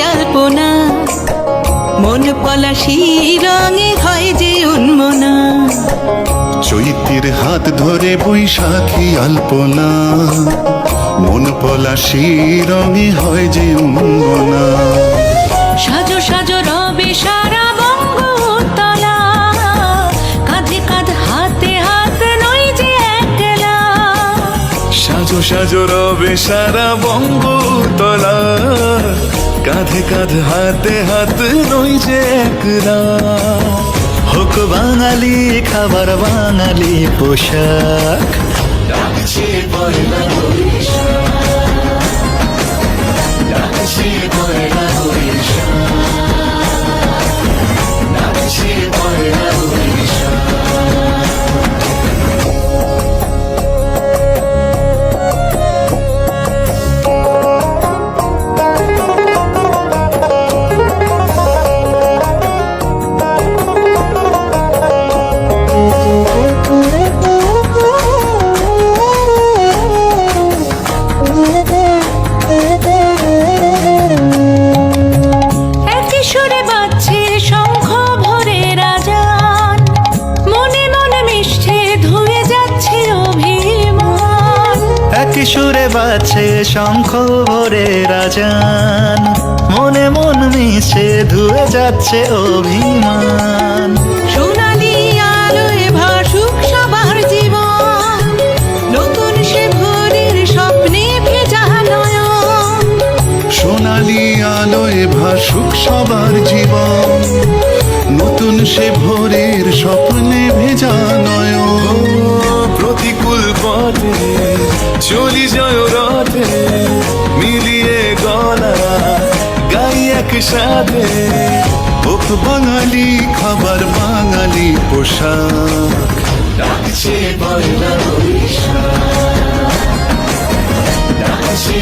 আলপনা, মন পলাশি রঙে হয় যে উন্মনা। চৈত্রের হাত ধরে বৈশাখী আলপনা, মন পলাশি রঙে হয় যে উন্মনা। সাজো সাজো রবে সারা বঙ্গতলা, কাঁধে কাঁধ হাতে হাত নই যে একলা। সাজো সাজো রবে সারা বঙ্গতলা, কাঁধে কাঁধ হাতে হাত নই যে একলা। হোক বাঙালি খাবার বাঙালি পোশাক, ডাকছে পয়লা বৈশাখ, ডাকছে পয়লা বৈশাখ, ডাকছে পয়লা বৈশাখ। একই সুরে বাজছে শঙ্খ ভোরের আজান, মনে মনে মিশছে ধুয়ে যাচ্ছে অভিমান। একই সুরে বাজছে শঙ্খ ভোরের আজান, মনে মন মিশে ধুয়ে যাচ্ছে অভিমান। সোনালি আলোয় ভাসুক সবার জীবন, নতুন সে ভোরের স্বপ্নে ভেজা নয়ন। সোনালি আলোয় ভাসুক সবার জীবন, নতুন সে ভোরের স্বপ্নে ভেজা নয়ন। প্রতিকূল পথে চলি জয় রথে, মিলিয়ে গলা গাই একসাথে। হোক বাঙালি খাবার বাঙালি পোশাক, ডাকছে পয়লা বৈশাখ, ডাকছে